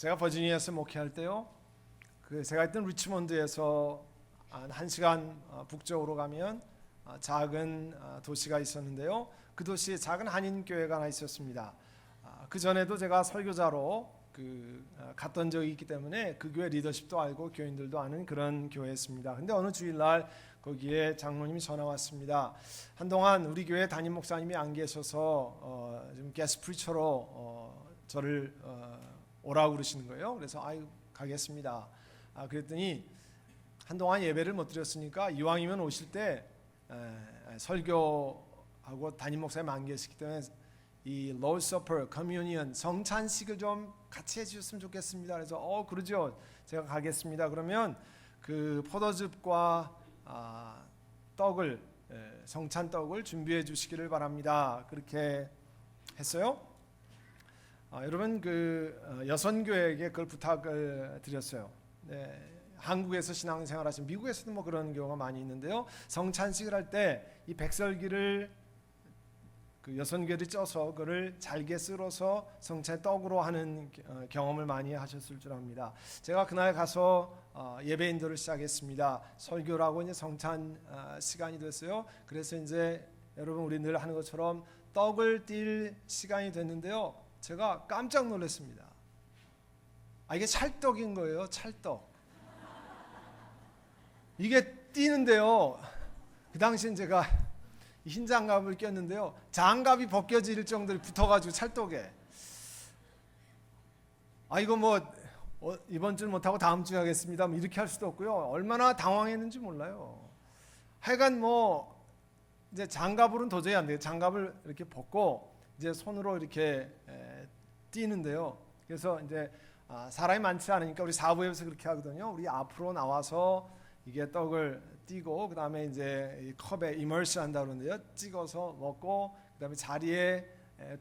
제가 버지니아에서 목회할 때요, 제가 있던 리치몬드에서 한 1시간 북쪽으로 가면 작은 도시가 있었는데요. 그 도시에 작은 한인 교회가 하나 있었습니다. 그 전에도 제가 설교자로 갔던 적이 있기 때문에 그 교회 리더십도 알고 교인들도 아는 그런 교회였습니다. 근데 어느 주일날 거기에 장로님이 전화 왔습니다. 한동안 우리 교회 담임 목사님이 안 계셔서 좀 게스트 프리처로 저를 오라고 그러시는 거예요. 그래서 아유 가겠습니다. 그랬더니 한동안 예배를 못 드렸으니까 이왕이면 오실 때 설교하고 담임 목사님 안 계시기 때문에 이 Lord's Supper, Communion, 성찬식을 좀 같이 해주셨으면 좋겠습니다. 그래서 그러죠. 제가 가겠습니다. 그러면 그 포도즙과 떡을 성찬 떡을 준비해 주시기를 바랍니다. 그렇게 했어요. 여러분 여선교회에게 그걸 부탁을 드렸어요. 네, 한국에서 신앙생활 하시는 미국에서도 뭐 그런 경우가 많이 있는데요. 성찬식을 할 때 이 백설기를 여선교를 쪄서 그를 잘게 썰어서 성찬 떡으로 하는 경험을 많이 하셨을 줄 압니다. 제가 그날 가서 예배 인도를 시작했습니다. 설교라고 이제 성찬 시간이 됐어요. 그래서 이제 여러분 우리 늘 하는 것처럼 떡을 띨 시간이 됐는데요. 제가 깜짝 놀랐습니다. 이게 찰떡인 거예요. 찰떡. 이게 띄는데요. 그 당시엔 제가 흰 장갑을 꼈는데요. 장갑이 벗겨질 정도로 붙어가지고 찰떡에. 이거 뭐 이번 주 못하고 다음 주에 하겠습니다. 뭐 이렇게 할 수도 없고요. 얼마나 당황했는지 몰라요. 하여간 뭐 이제 장갑으로는 도저히 안 돼요. 장갑을 이렇게 벗고 이제 손으로 이렇게 띄는데요. 그래서 이제 사람이 많지 않으니까 우리 사부에서 그렇게 하거든요. 우리 앞으로 나와서 이게 떡을 띄고 그 다음에 이제 이 컵에 이머스 한다 그러는데요. 찍어서 먹고 그 다음에 자리에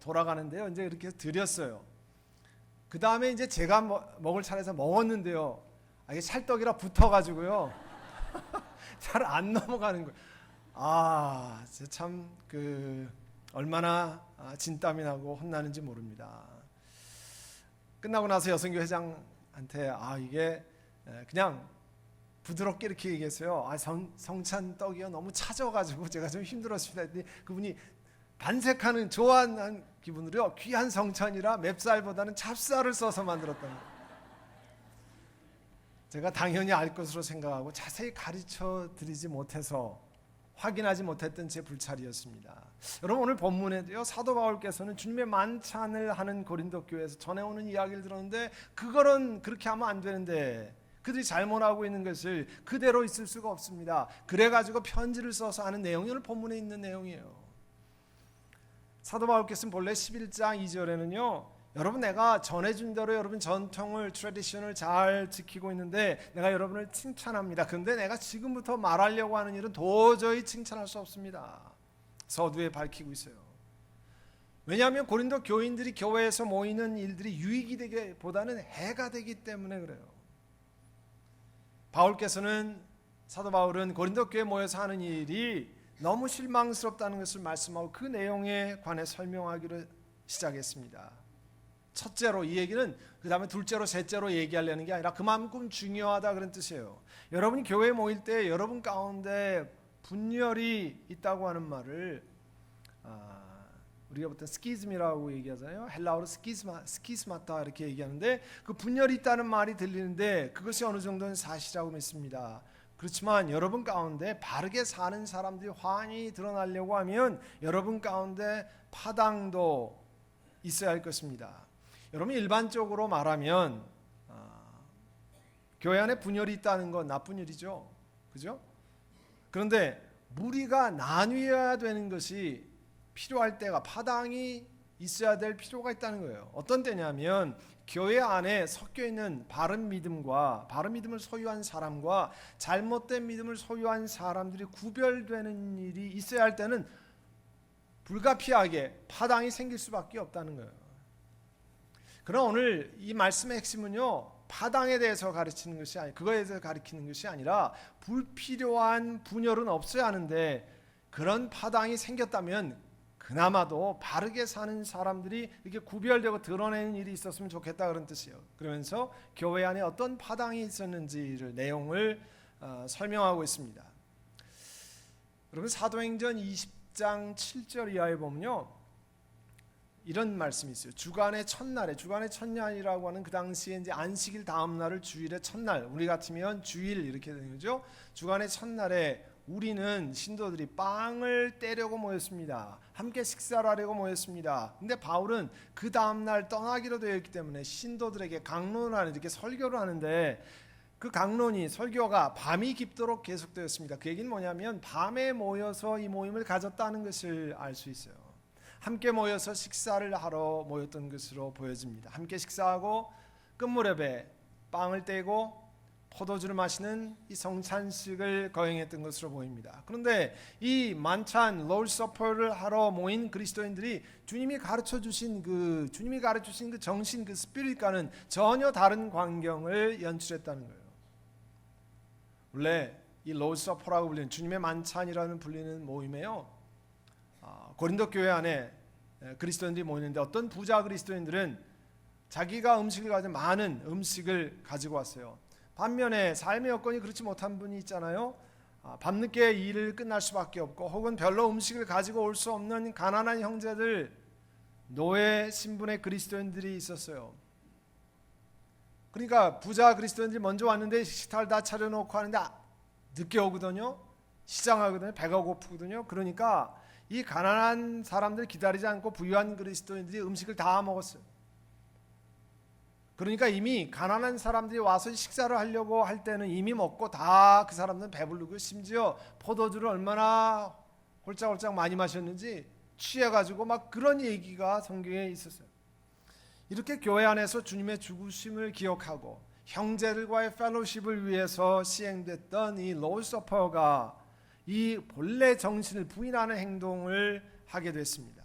돌아가는데요. 이제 이렇게 드렸어요. 그 다음에 이제 제가 먹을 차례에서 먹었는데요. 이게 찰떡이라 붙어가지고요. 잘 안 넘어가는 거예요. 참 얼마나 진땀이 나고 혼나는지 모릅니다. 끝나고 나서 여선교 회장한테 이게 그냥 부드럽게 이렇게 얘기했어요. 성찬 떡이요 너무 차져가지고 제가 좀 힘들었습니다. 그분이 반색하는 좋아하는 기분으로요. 귀한 성찬이라 맵쌀보다는 찹쌀을 써서 만들었다는 거예요. 제가 당연히 알 것으로 생각하고 자세히 가르쳐 드리지 못해서 확인하지 못했던 제 불찰이었습니다. 여러분 오늘 본문에도요. 사도 바울께서는 주님의 만찬을 하는 고린도 교회에서 전해오는 이야기를 들었는데 그거는 그렇게 하면 안 되는데 그들이 잘못하고 있는 것을 그대로 있을 수가 없습니다. 그래가지고 편지를 써서 하는 내용이 오늘 본문에 있는 내용이에요. 사도 바울께서는 본래 11장 2절에는요. 여러분 내가 전해준 대로 여러분 전통을 트래디션을 잘 지키고 있는데 내가 여러분을 칭찬합니다. 그런데 내가 지금부터 말하려고 하는 일은 도저히 칭찬할 수 없습니다. 서두에 밝히고 있어요. 왜냐하면 고린도 교인들이 교회에서 모이는 일들이 유익이 되기보다는 해가 되기 때문에 그래요. 사도 바울은 고린도 교회에 모여서 하는 일이 너무 실망스럽다는 것을 말씀하고 그 내용에 관해 설명하기로 시작했습니다. 첫째로 이 얘기는 그 다음에 둘째로 셋째로 얘기하려는 게 아니라 그만큼 중요하다 그런 뜻이에요. 여러분이 교회에 모일 때 여러분 가운데 분열이 있다고 하는 말을 우리가 보통 스키즘이라고 얘기하잖아요. 헬라어로 스키스마타 이렇게 얘기하는데 그 분열이 있다는 말이 들리는데 그것이 어느 정도는 사실이라고 믿습니다. 그렇지만 여러분 가운데 바르게 사는 사람들이 환히 드러나려고 하면 여러분 가운데 파당도 있어야 할 것입니다. 여러분 일반적으로 말하면 교회 안에 분열이 있다는 건 나쁜 일이죠. 그죠? 그런데 무리가 나뉘어야 되는 것이 필요할 때가 파당이 있어야 될 필요가 있다는 거예요. 어떤 때냐면 교회 안에 섞여 있는 바른 믿음을 소유한 사람과 잘못된 믿음을 소유한 사람들이 구별되는 일이 있어야 할 때는 불가피하게 파당이 생길 수밖에 없다는 거예요. 그러나 오늘 이 말씀의 핵심은요. 파당에 대해서 가르치는 것이 아니 그거에 대해서 가르치는 것이 아니라 불필요한 분열은 없어야 하는데 그런 파당이 생겼다면 그나마도 바르게 사는 사람들이 이렇게 구별되고 드러내는 일이 있었으면 좋겠다 그런 뜻이에요. 그러면서 교회 안에 어떤 파당이 있었는지를 내용을 설명하고 있습니다. 여러분 사도행전 20장 7절 이하에 보면요, 이런 말씀이 있어요. 주간의 첫날이라고 하는 그 당시에 이제 안식일 다음 날을 주일의 첫날, 우리 같으면 주일 이렇게 되는 거죠. 주간의 첫날에 우리는 신도들이 빵을 떼려고 모였습니다. 함께 식사를 하려고 모였습니다. 근데 바울은 그 다음 날 떠나기로 되어 있기 때문에 신도들에게 강론을 하는, 이렇게 설교를 하는데 그 강론이, 설교가 밤이 깊도록 계속되었습니다. 그 얘기는 뭐냐면 밤에 모여서 이 모임을 가졌다는 것을 알 수 있어요. 함께 모여서 식사를 하러 모였던 것으로 보여집니다. 함께 식사하고 끝무렵에 빵을 떼고 포도주를 마시는 이 성찬식을 거행했던 것으로 보입니다. 그런데 이 만찬 롤드 서퍼를 하러 모인 그리스도인들이 주님이 가르쳐 주신 그 정신, 그 스피릿과는 전혀 다른 광경을 연출했다는 거예요. 원래 이 롤드 서퍼라고 불리는 주님의 만찬이라는 불리는 모임에요, 고린도 교회 안에 그리스도인들이 모이는데 어떤 부자 그리스도인들은 자기가 음식을 가지고 많은 음식을 가지고 왔어요. 반면에 삶의 여건이 그렇지 못한 분이 있잖아요. 밤늦게 일을 끝날 수밖에 없고 혹은 별로 음식을 가지고 올 수 없는 가난한 형제들, 노예 신분의 그리스도인들이 있었어요. 그러니까 부자 그리스도인들이 먼저 왔는데 식탁을 다 차려놓고 하는데 늦게 오거든요. 시장하거든요. 배가 고프거든요. 그러니까 이 가난한 사람들 기다리지 않고 부유한 그리스도인들이 음식을 다 먹었어요. 그러니까 이미 가난한 사람들이 와서 식사를 하려고 할 때는 이미 먹고 다 그 사람들은 배부르고, 심지어 포도주를 얼마나 홀짝홀짝 많이 마셨는지 취해가지고 막 그런 얘기가 성경에 있었어요. 이렇게 교회 안에서 주님의 죽으심을 기억하고 형제들과의 펠로십을 위해서 시행됐던 이 롤드 서퍼가 이 본래 정신을 부인하는 행동을 하게 됐습니다.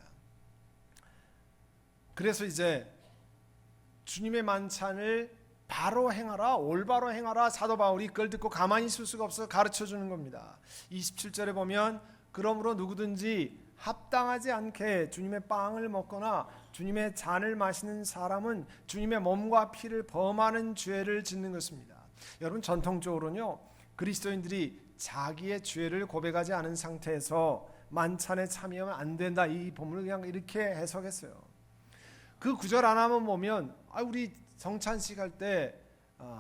그래서 이제 주님의 만찬을 바로 행하라, 올바로 행하라, 사도 바울이 그걸 듣고 가만히 있을 수가 없어서 가르쳐 주는 겁니다. 27절에 보면 그러므로 누구든지 합당하지 않게 주님의 빵을 먹거나 주님의 잔을 마시는 사람은 주님의 몸과 피를 범하는 죄를 짓는 것입니다. 여러분 전통적으로는요, 그리스도인들이 자기의 죄를 고백하지 않은 상태에서 만찬에 참여하면 안 된다, 이 본문을 그냥 이렇게 해석했어요. 그 구절 하나만 보면 우리 성찬식 할 때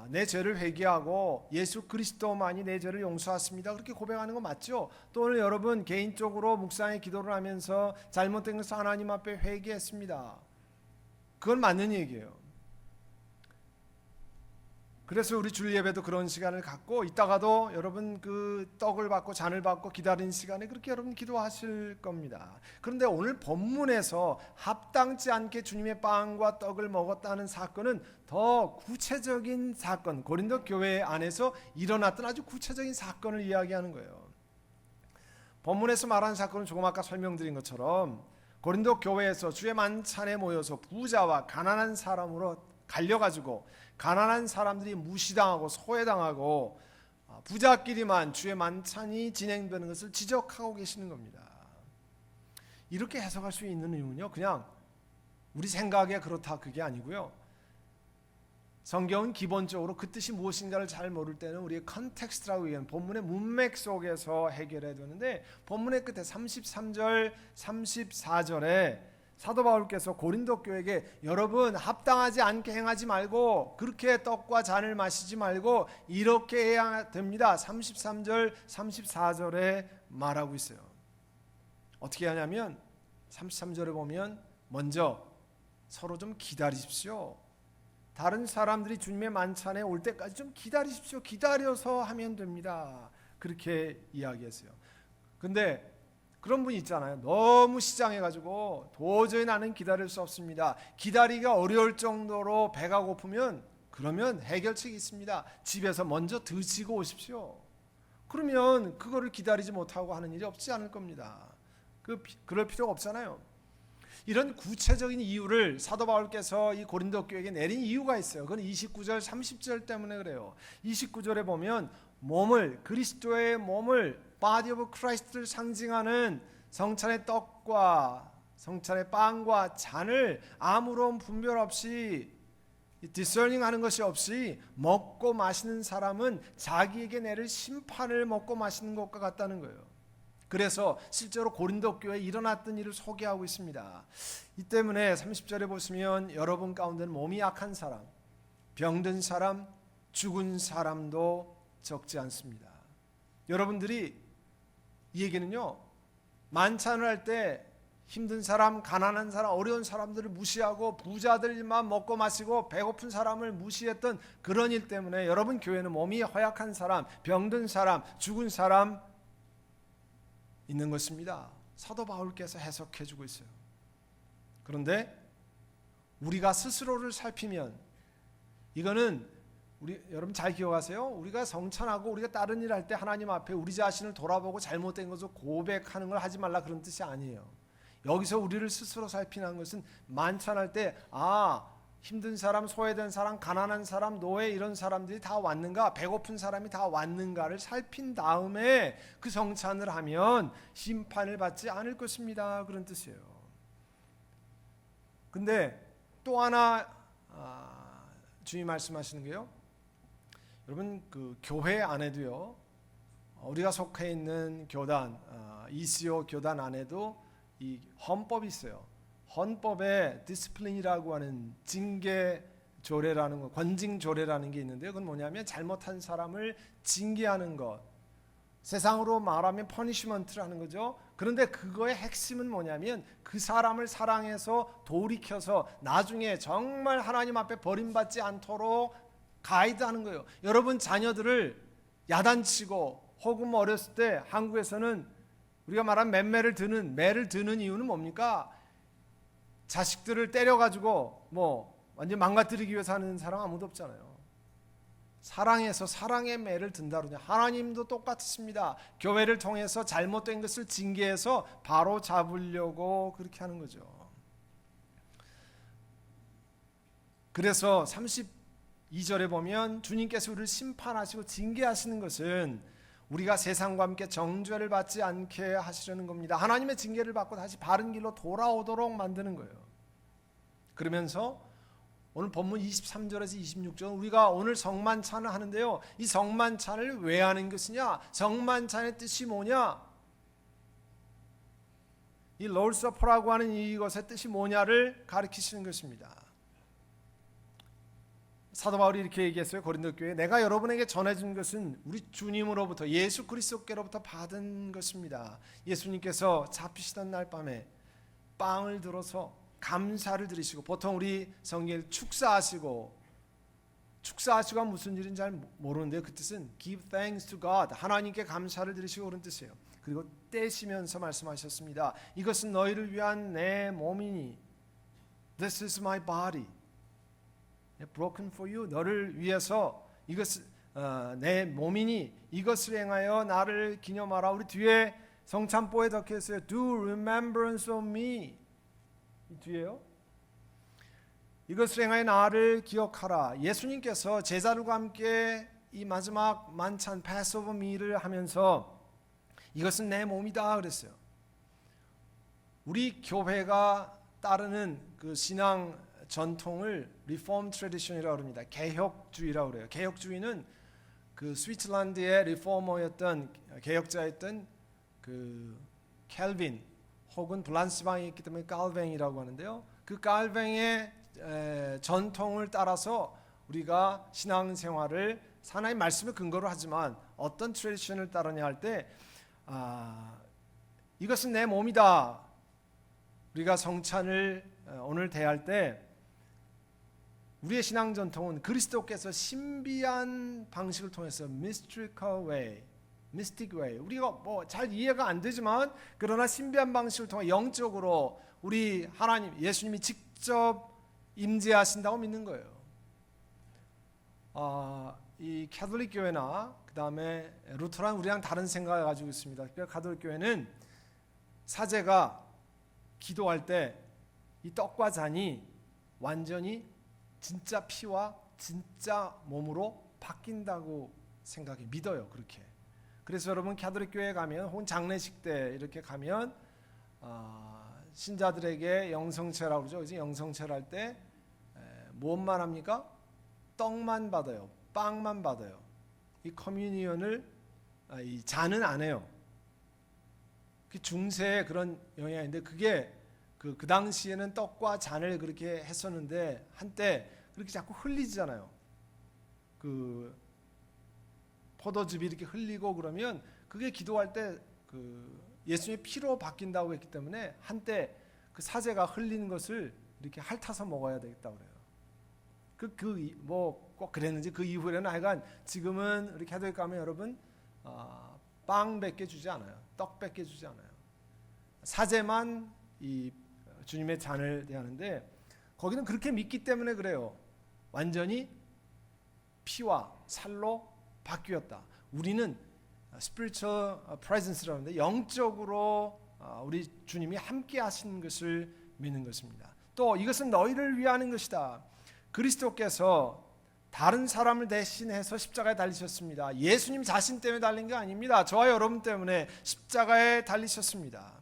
내 죄를 회개하고 예수 그리스도만이 내 죄를 용서하십니다, 그렇게 고백하는 거 맞죠? 또 오늘 여러분 개인적으로 묵상의 기도를 하면서 잘못된 것을 하나님 앞에 회개했습니다, 그건 맞는 얘기예요. 그래서 우리 주일 예배도 그런 시간을 갖고 이따가도 여러분 그 떡을 받고 잔을 받고 기다리는 시간에 그렇게 여러분 기도하실 겁니다. 그런데 오늘 본문에서 합당치 않게 주님의 빵과 떡을 먹었다는 사건은 더 구체적인 사건, 고린도 교회 안에서 일어났던 아주 구체적인 사건을 이야기하는 거예요. 본문에서 말하는 사건은 조금 아까 설명드린 것처럼 고린도 교회에서 주의 만찬에 모여서 부자와 가난한 사람으로 갈려가지고 가난한 사람들이 무시당하고 소외당하고 부자끼리만 주의 만찬이 진행되는 것을 지적하고 계시는 겁니다. 이렇게 해석할 수 있는 이유는요, 그냥 우리 생각에 그렇다 그게 아니고요, 성경은 기본적으로 그 뜻이 무엇인가를 잘 모를 때는 우리의 컨텍스트라고 얘기하는 본문의 문맥 속에서 해결해야 되는데, 본문의 끝에 33절 34절에 사도 바울께서 고린도 교회에게 여러분 합당하지 않게 행하지 말고 그렇게 떡과 잔을 마시지 말고 이렇게 해야 됩니다, 33절 34절에 말하고 있어요. 어떻게 하냐면 33절에 보면 먼저 서로 좀 기다리십시오, 다른 사람들이 주님의 만찬에 올 때까지 좀 기다리십시오, 기다려서 하면 됩니다, 그렇게 이야기했어요. 근데 그런 분이 있잖아요. 너무 시장해가지고 도저히 나는 기다릴 수 없습니다, 기다리기가 어려울 정도로 배가 고프면 그러면 해결책이 있습니다, 집에서 먼저 드시고 오십시오. 그러면 그거를 기다리지 못하고 하는 일이 없지 않을 겁니다. 그럴 필요가 없잖아요. 이런 구체적인 이유를 사도 바울께서 이 고린도 교회에게 내린 이유가 있어요. 그건 29절 30절 때문에 그래요. 29절에 보면 몸을, 그리스도의 몸을, body of Christ를 상징하는 성찬의 떡과 성찬의 빵과 잔을 아무런 분별 없이 디서닝 하는 것이 없이 먹고 마시는 사람은 자기에게 내릴 심판을 먹고 마시는 것과 같다는 거예요. 그래서 실제로 고린도 교회에 일어났던 일을 소개하고 있습니다. 이 때문에 30절에 보시면 여러분 가운데는 몸이 약한 사람, 병든 사람, 죽은 사람도 적지 않습니다. 여러분들이 이 얘기는요, 만찬을 할 때 힘든 사람, 가난한 사람, 어려운 사람들을 무시하고 부자들만 먹고 마시고 배고픈 사람을 무시했던 그런 일 때문에 여러분 교회는 몸이 허약한 사람, 병든 사람, 죽은 사람 있는 것입니다. 사도 바울께서 해석해 주고 있어요. 그런데 우리가 스스로를 살피면 이거는 여러분 잘 기억하세요. 우리가 성찬하고 우리가 다른 일 할 때 하나님 앞에 우리 자신을 돌아보고 잘못된 것을 고백하는 걸 하지 말라 그런 뜻이 아니에요. 여기서 우리를 스스로 살피는 것은 만찬할 때 힘든 사람, 소외된 사람, 가난한 사람, 노예 이런 사람들이 다 왔는가, 배고픈 사람이 다 왔는가를 살핀 다음에 그 성찬을 하면 심판을 받지 않을 것입니다. 그런 뜻이에요. 근데 또 하나 주님 말씀하시는 게요, 여러분 그 교회 안에도요, 우리가 속해 있는 교단, ECO 교단 안에도 이 헌법이 있어요. 헌법에 디스플린이라고 하는 징계 조례라는 거, 권징 조례라는 게 있는데 그건 뭐냐면 잘못한 사람을 징계하는 것, 세상으로 말하면 퍼니시먼트라는 거죠. 그런데 그거의 핵심은 뭐냐면 그 사람을 사랑해서 돌이켜서 나중에 정말 하나님 앞에 버림받지 않도록 가이드하는 거예요. 여러분 자녀들을 야단치고 혹은 어렸을 때 한국에서는 우리가 말한 매를 드는 이유는 뭡니까? 자식들을 때려가지고 완전 망가뜨리기 위해서 하는 사람 아무도 없잖아요. 사랑해서 사랑의 매를 든다 그러냐. 하나님도 똑같습니다. 교회를 통해서 잘못된 것을 징계해서 바로 잡으려고 그렇게 하는 거죠. 그래서 32절에 보면 주님께서 우리를 심판하시고 징계하시는 것은 우리가 세상과 함께 정죄를 받지 않게 하시려는 겁니다. 하나님의 징계를 받고 다시 바른 길로 돌아오도록 만드는 거예요. 그러면서 오늘 본문 23절에서 26절 우리가 오늘 성만찬을 하는데요, 이 성만찬을 왜 하는 것이냐, 성만찬의 뜻이 뭐냐, 이 Lord's Supper라고 하는 이것의 뜻이 뭐냐를 가르치시는 것입니다. 사도 바울이 이렇게 얘기했어요. 고린도 교회에 내가 여러분에게 전해준 것은 우리 주님으로부터 예수 그리스도께로부터 받은 것입니다. 예수님께서 잡히시던 날 밤에 빵을 들어서 감사를 드리시고, 보통 우리 성경에 축사하시고 무슨 일인지 잘 모르는데요, 그 뜻은 give thanks to God, 하나님께 감사를 드리시고 그런 뜻이에요. 그리고 떼시면서 말씀하셨습니다. 이것은 너희를 위한 내 몸이니 This is my body broken for you. 너를 위해서 이것을 내 몸이니 이것을 행하여 나를 기념하라. 우리 뒤에 성찬보에 적혀 있어요. Do remembrance of me. 이 뒤에요. 이것을 행하여 나를 기억하라. 예수님께서 제자들과 함께 이 마지막 만찬 패스오버 밀을 하면서 이것은 내 몸이다 그랬어요. 우리 교회가 따르는 그 신앙 전통을 리폼 트래디션이라고 합니다. 개혁주의라고 그래요. 개혁주의는 그 스위스란드의 리포머였던 개혁자였던 그 캘빈 혹은 블란스방이 있기 때문에 깔뱅이라고 하는데요. 그 깔뱅의 전통을 따라서 우리가 신앙생활을 하나님의 말씀을 근거로 하지만 어떤 트래디션을 따르냐 할 때 이것은 내 몸이다. 우리가 성찬을 오늘 대할 때 우리의 신앙 전통은 그리스도께서 신비한 방식을 통해서 mystical way, mystic way, 우리가 뭐 잘 이해가 안 되지만 그러나 신비한 방식을 통해 영적으로 우리 하나님 예수님이 직접 임재하신다고 믿는 거예요. 이 가톨릭 교회나 그 다음에 루터란 우리랑 다른 생각을 가지고 있습니다. 특별히 가톨릭 교회는 사제가 기도할 때 이 떡과 잔이 완전히 진짜 피와 진짜 몸으로 바뀐다고 생각해 믿어요. 그렇게. 그래서 여러분 가톨릭 교회에 가면 혹은 장례식 때 이렇게 가면 신자들에게 영성체라고 그러죠. 그래서 영성체를 할 때 무엇만 합니까? 떡만 받아요. 빵만 받아요. 이 커뮤니언을 이 잔은 안 해요. 그 중세의 그런 영향인데 그게 그 당시에는 떡과 잔을 그렇게 했었는데 한때 그렇게 자꾸 흘리잖아요. 그 포도즙이 이렇게 흘리고 그러면 그게 기도할 때 그 예수님의 피로 바뀐다고 했기 때문에 한때 그 사제가 흘리는 것을 이렇게 핥아서 먹어야 되겠다 그래요. 뭐 꼭 그랬는지 그 이후에는 하여간 지금은 우리 캐톨릭 가면 여러분 빵 100개 주지 않아요. 떡 100개 주지 않아요. 사제만 이 주님의 잔을 대하는데 거기는 그렇게 믿기 때문에 그래요. 완전히 피와 살로 바뀌었다. 우리는 spiritual presence라는데 영적으로 우리 주님이 함께 하시는 것을 믿는 것입니다. 또 이것은 너희를 위하는 것이다. 그리스도께서 다른 사람을 대신해서 십자가에 달리셨습니다. 예수님 자신 때문에 달린 게 아닙니다. 저와 여러분 때문에 십자가에 달리셨습니다.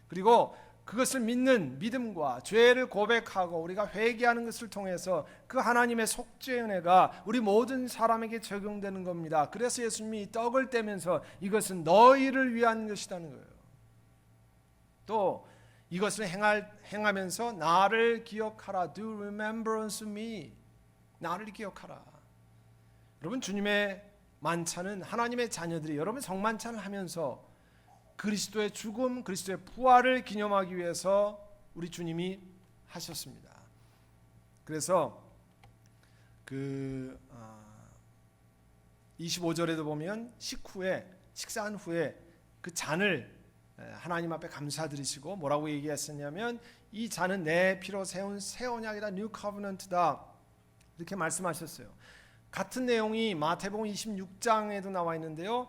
그리고 그것을 믿는 믿음과 죄를 고백하고 우리가 회개하는 것을 통해서 그 하나님의 속죄의 은혜가 우리 모든 사람에게 적용되는 겁니다. 그래서 예수님이 떡을 떼면서 이것은 너희를 위한 것이라는 거예요. 또 이것을 행하면서 나를 기억하라. Do remembrance of me. 나를 기억하라. 여러분 주님의 만찬은 하나님의 자녀들이 여러분 성만찬을 하면서 그리스도의 죽음, 그리스도의 부활을 기념하기 위해서 우리 주님이 하셨습니다. 그래서 25절에도 보면 식사한 후에 그 잔을 하나님 앞에 감사드리시고 뭐라고 얘기했었냐면 이 잔은 내 피로 세운 새 언약이다, New Covenant다 이렇게 말씀하셨어요. 같은 내용이 마태복음 26장에도 나와 있는데요.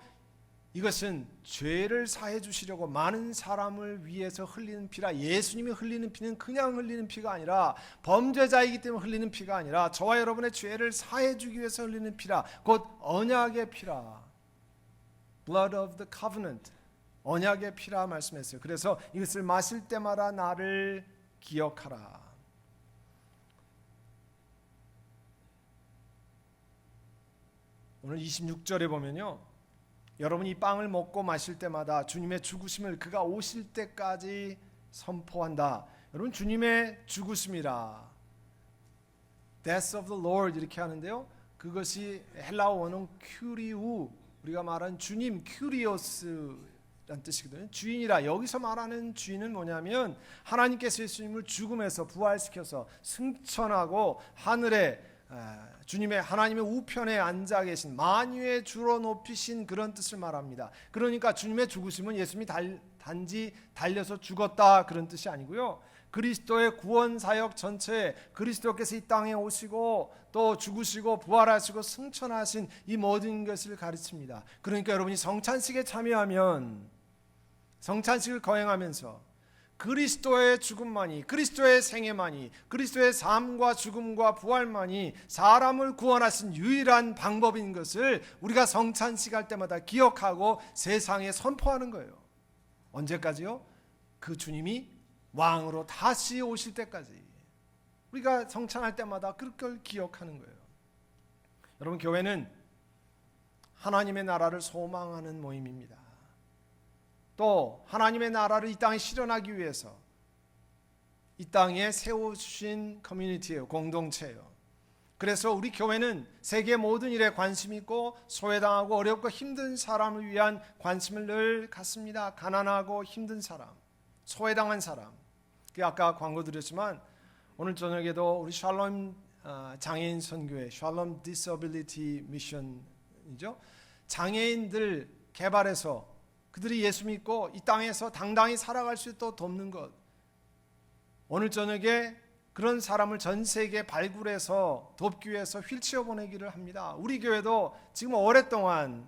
이것은 죄를 사해 주시려고 많은 사람을 위해서 흘리는 피라. 예수님이 흘리는 피는 그냥 흘리는 피가 아니라 범죄자이기 때문에 흘리는 피가 아니라 저와 여러분의 죄를 사해 주기 위해서 흘리는 피라. 곧 언약의 피라. Blood of the covenant. 언약의 피라 말씀했어요. 그래서 이것을 마실 때마다 나를 기억하라. 오늘 26절에 보면요. 여러분이 이 빵을 먹고 마실 때마다 주님의 죽으심을 그가 오실 때까지 선포한다. 여러분 주님의 죽으심이라 Death of the Lord 이렇게 하는데요. 그것이 헬라어 원어는 큐리우 우리가 말하는 주님 큐리오스라는 뜻이거든요. 주인이라 여기서 말하는 주인은 뭐냐면 하나님께서 예수님을 죽음에서 부활시켜서 승천하고 하늘에 주님의 하나님의 우편에 앉아 계신 만유의 주로 높이신 그런 뜻을 말합니다. 그러니까 주님의 죽으심은 예수님이 단지 달려서 죽었다 그런 뜻이 아니고요. 그리스도의 구원 사역 전체에 그리스도께서 이 땅에 오시고 또 죽으시고 부활하시고 승천하신 이 모든 것을 가르칩니다. 그러니까 여러분이 성찬식에 참여하면 성찬식을 거행하면서 그리스도의 죽음만이 그리스도의 생애만이 그리스도의 삶과 죽음과 부활만이 사람을 구원하신 유일한 방법인 것을 우리가 성찬식 할 때마다 기억하고 세상에 선포하는 거예요. 언제까지요? 그 주님이 왕으로 다시 오실 때까지 우리가 성찬할 때마다 그걸 기억하는 거예요. 여러분 교회는 하나님의 나라를 소망하는 모임입니다. 또 하나님의 나라를 이 땅에 실현하기 위해서 이 땅에 세워주신 커뮤니티예요. 공동체예요. 그래서 우리 교회는 세계 모든 일에 관심 있고 소외당하고 어렵고 힘든 사람을 위한 관심을 늘 갖습니다. 가난하고 힘든 사람, 소외당한 사람. 아까 광고 드렸지만 오늘 저녁에도 우리 샬롬 장애인 선교회 샬롬 디서빌리티 미션이죠. 장애인들 개발해서 그들이 예수 믿고 이 땅에서 당당히 살아갈 수 있도록 돕는 것. 오늘 저녁에 그런 사람을 전 세계에 발굴해서 돕기 위해서 휠체어 보내기를 합니다. 우리 교회도 지금 오랫동안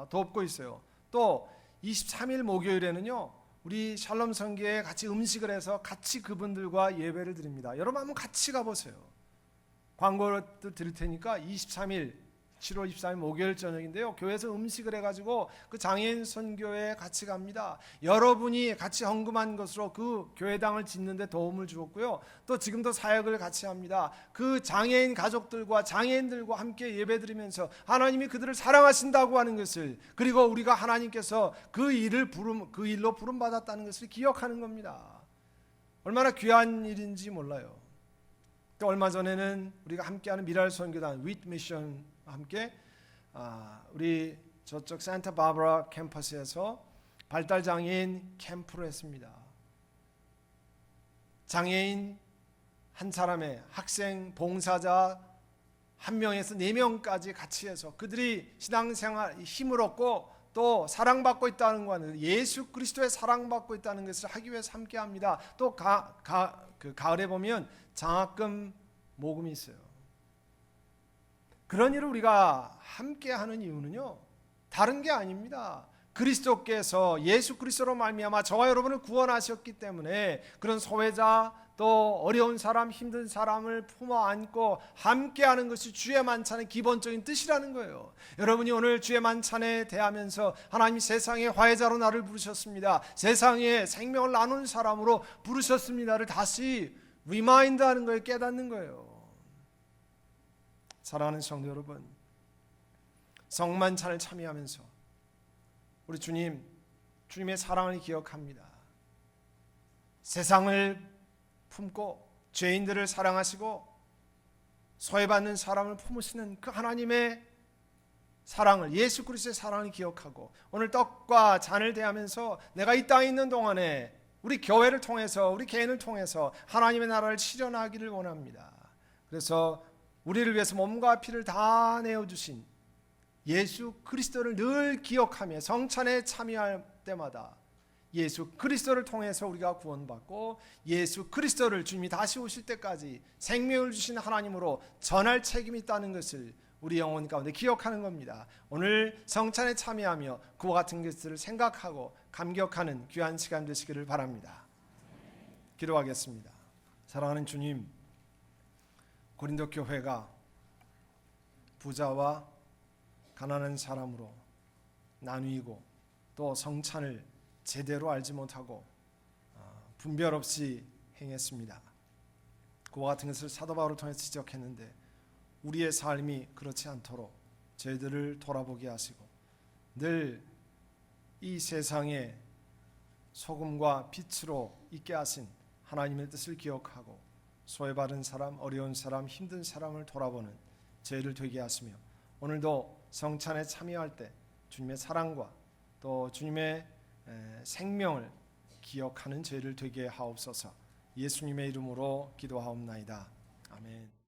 돕고 있어요. 또 23일 목요일에는요. 우리 샬롬 선교회에 같이 음식을 해서 같이 그분들과 예배를 드립니다. 여러분 한번 같이 가보세요. 광고를 드릴 테니까 23일 7월 24일 목요일 저녁인데요. 교회에서 음식을 해가지고 그 장애인 선교회에 같이 갑니다. 여러분이 같이 헌금한 것으로 그 교회당을 짓는 데 도움을 주었고요. 또 지금도 사역을 같이 합니다. 그 장애인 가족들과 장애인들과 함께 예배드리면서 하나님이 그들을 사랑하신다고 하는 것을, 그리고 우리가 하나님께서 그 일로 부름받았다는 것을 기억하는 겁니다. 얼마나 귀한 일인지 몰라요. 또 얼마 전에는 우리가 함께하는 미랄 선교단 윗 미션과 함께 우리 저쪽 산타바바라 캠퍼스에서 발달 장애인 캠프를 했습니다. 장애인 한 사람의 학생 봉사자 한 명에서 4명까지 같이 해서 그들이 신앙생활 힘을 얻고 또 사랑받고 있다는 것은 예수 그리스도의 사랑받고 있다는 것을 하기 위해서 함께합니다. 또 그 가을에 보면 장학금 모금이 있어요. 그런 일을 우리가 함께하는 이유는요, 다른 게 아닙니다. 그리스도께서 예수 그리스도로 말미암아 저와 여러분을 구원하셨기 때문에 그런 소외자 또 어려운 사람, 힘든 사람을 품어 안고 함께하는 것이 주의 만찬의 기본적인 뜻이라는 거예요. 여러분이 오늘 주의 만찬에 대하면서 하나님이 세상의 화해자로 나를 부르셨습니다. 세상에 생명을 나눈 사람으로 부르셨습니다를 다시 리마인드하는 거예요. 깨닫는 거예요. 사랑하는 성도 여러분, 성만찬을 참여하면서 우리 주님의 사랑을 기억합니다. 세상을 품고 죄인들을 사랑하시고 소외받는 사람을 품으시는 그 하나님의 사랑을, 예수 그리스도의 사랑을 기억하고 오늘 떡과 잔을 대하면서 내가 이 땅에 있는 동안에 우리 교회를 통해서, 우리 개인을 통해서 하나님의 나라를 실현하기를 원합니다. 그래서 우리를 위해서 몸과 피를 다 내어주신 예수 그리스도를 늘 기억하며 성찬에 참여할 때마다 예수 그리스도를 통해서 우리가 구원받고 예수 그리스도를 주님이 다시 오실 때까지 생명을 주신 하나님으로 전할 책임이 있다는 것을 우리 영혼 가운데 기억하는 겁니다. 오늘 성찬에 참여하며 그와 같은 것들을 생각하고 감격하는 귀한 시간 되시기를 바랍니다. 기도하겠습니다. 사랑하는 주님, 고린도 교회가 부자와 가난한 사람으로 나누이고 또 성찬을 제대로 알지 못하고 분별 없이 행했습니다. 그와 같은 것을 사도 바울을 통해서 지적했는데 우리의 삶이 그렇지 않도록 저희들을 돌아보게 하시고 늘 이 세상에 소금과 빛으로 있게 하신 하나님의 뜻을 기억하고 소외받은 사람, 어려운 사람, 힘든 사람을 돌아보는 저희를 되게 하시며 오늘도 성찬에 참여할 때 주님의 사랑과 또 주님의 생명을 기억하는 저희를 되게 하옵소서. 예수님의 이름으로 기도하옵나이다. 아멘.